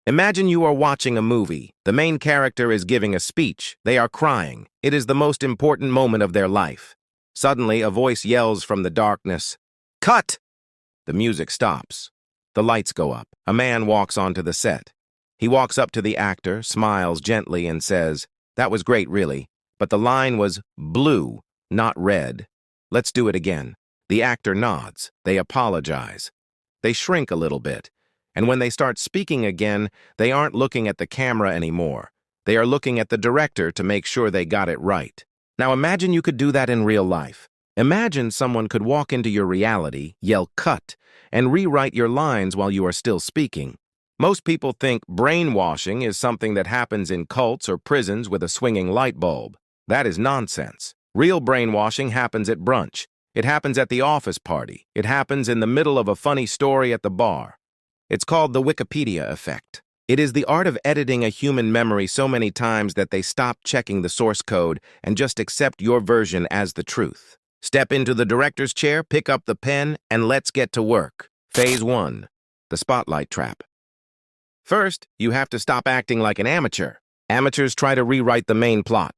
Imagine you are watching a movie. The main character is giving a speech. They are crying. It is the most important moment of their life. Suddenly, a voice yells from the darkness, "Cut!" The music stops. The lights go up. A man walks onto the set. He walks up to the actor, smiles gently, and says, "That was great, really, but the line was blue, not red. Let's do it again." The actor nods. They apologize. They shrink a little bit. And when they start speaking again, they aren't looking at the camera anymore. They are looking at the director to make sure they got it right. Now imagine you could do that in real life. Imagine someone could walk into your reality, yell "cut," and rewrite your lines while you are still speaking. Most people think brainwashing is something that happens in cults or prisons with a swinging light bulb. That is nonsense. Real brainwashing happens at brunch. It happens at the office party. It happens in the middle of a funny story at the bar. It's called the Wikipedia Effect. It is the art of editing a human memory so many times that they stop checking the source code and just accept your version as the truth. Step into the director's chair, pick up the pen, and let's get to work. Phase 1. The spotlight trap. First, you have to stop acting like an amateur. Amateurs try to rewrite the main plot.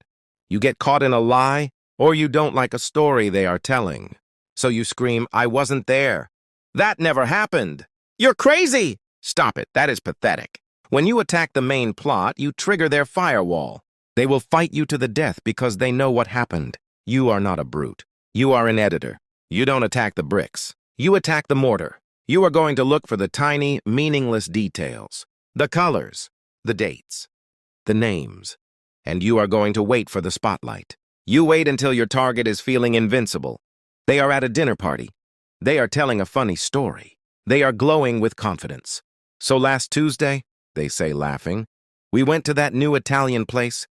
You get caught in a lie, or you don't like a story they are telling. So you scream, "I wasn't there. That never happened. You're crazy!" Stop it. That is pathetic. When you attack the main plot, you trigger their firewall. They will fight you to the death because they know what happened. You are not a brute. You are an editor. You don't attack the bricks. You attack the mortar. You are going to look for the tiny, meaningless details, the colors, the dates, the names, and you are going to wait for the spotlight. You wait until your target is feeling invincible. They are at a dinner party. They are telling a funny story. They are glowing with confidence. "So last Tuesday," they say laughing, "we went to that new Italian place."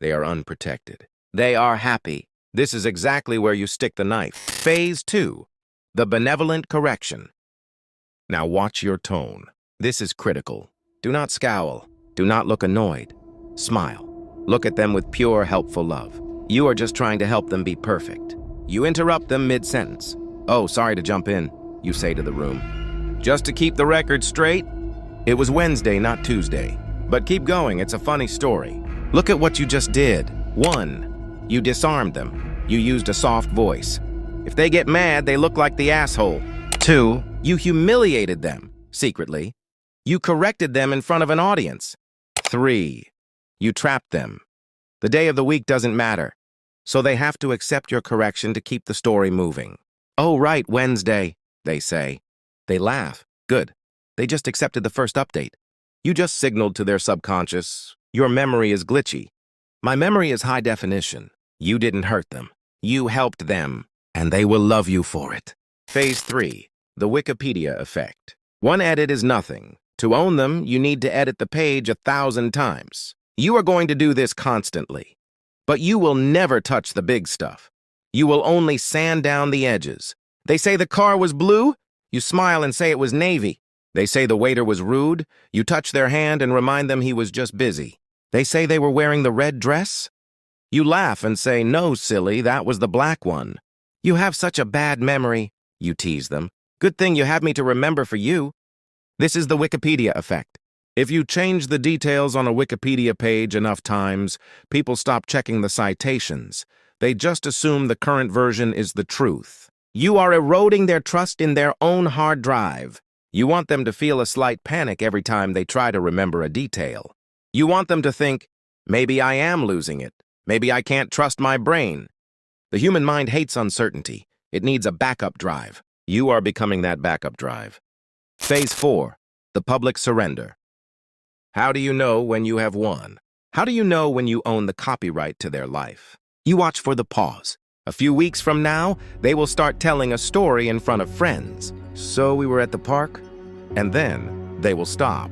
They are unprotected. They are happy. This is exactly where you stick the knife. Phase 2. The benevolent correction. Now watch your tone. This is critical. Do not scowl. Do not look annoyed. Smile. Look at them with pure, helpful love. You are just trying to help them be perfect. You interrupt them mid-sentence. "Oh, sorry to jump in," you say to the room. "Just to keep the record straight, it was Wednesday, not Tuesday. But keep going, it's a funny story. Look at what you just did. 1. You disarmed them. You used a soft voice. If they get mad, they look like the asshole. 2. You humiliated them, secretly. You corrected them in front of an audience. 3. You trapped them. The day of the week doesn't matter, so they have to accept your correction to keep the story moving. "Oh, right, Wednesday," they say. They laugh. Good. They just accepted the first update. You just signaled to their subconscious, "Your memory is glitchy. My memory is high definition." You didn't hurt them. You helped them, and they will love you for it. Phase 3. The Wikipedia Effect. One edit is nothing. To own them, you need to edit the page 1,000 times. You are going to do this constantly. But you will never touch the big stuff. You will only sand down the edges. They say the car was blue. You smile and say it was navy. They say the waiter was rude. You touch their hand and remind them he was just busy. They say they were wearing the red dress. You laugh and say, "No, silly, that was the black one." You have such a bad memory. You tease them. "Good thing you have me to remember for you." This is the Wikipedia effect. If you change the details on a Wikipedia page enough times, people stop checking the citations. They just assume the current version is the truth. You are eroding their trust in their own hard drive. You want them to feel a slight panic every time they try to remember a detail. You want them to think, "Maybe I am losing it. Maybe I can't trust my brain." The human mind hates uncertainty. It needs a backup drive. You are becoming that backup drive. Phase 4. The public surrender. How do you know when you have won? How do you know when you own the copyright to their life? You watch for the pause. A few weeks from now, they will start telling a story in front of friends. "So we were at the park?" And then they will stop.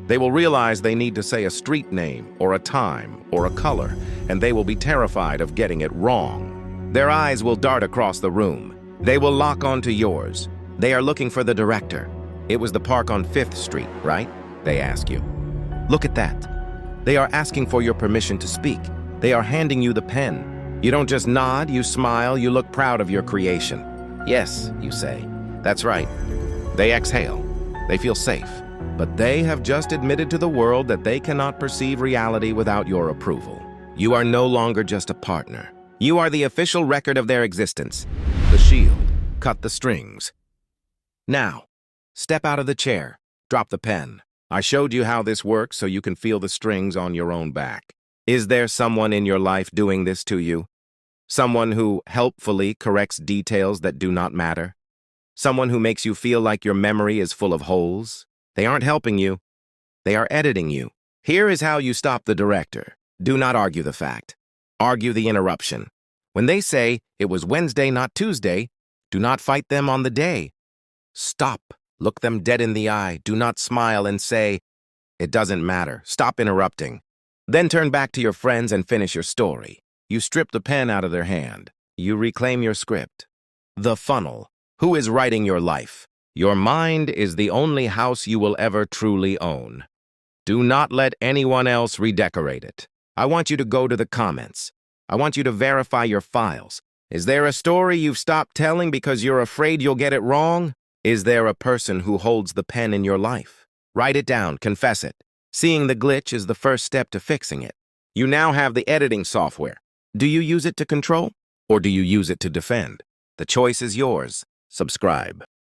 They will realize they need to say a street name or a time or a color, and they will be terrified of getting it wrong. Their eyes will dart across the room. They will lock onto yours. They are looking for the director. "It was the park on 5th Street, right?" they ask you. Look at that. They are asking for your permission to speak. They are handing you the pen. You don't just nod, you smile, you look proud of your creation. "Yes," you say. "That's right." They exhale. They feel safe. But they have just admitted to the world that they cannot perceive reality without your approval. You are no longer just a partner. You are the official record of their existence. The shield. Cut the strings. Now, step out of the chair. Drop the pen. I showed you how this works so you can feel the strings on your own back. Is there someone in your life doing this to you? Someone who helpfully corrects details that do not matter? Someone who makes you feel like your memory is full of holes? They aren't helping you. They are editing you. Here is how you stop the director. Do not argue the fact. Argue the interruption. When they say, it was Wednesday, not Tuesday, do not fight them on the day. Stop. Look them dead in the eye. Do not smile and say, it doesn't matter. Stop interrupting. Then turn back to your friends and finish your story. You strip the pen out of their hand. You reclaim your script. The funnel. Who is writing your life? Your mind is the only house you will ever truly own. Do not let anyone else redecorate it. I want you to go to the comments. I want you to verify your files. Is there a story you've stopped telling because you're afraid you'll get it wrong? Is there a person who holds the pen in your life? Write it down, confess it. Seeing the glitch is the first step to fixing it. You now have the editing software. Do you use it to control, or do you use it to defend? The choice is yours. Subscribe.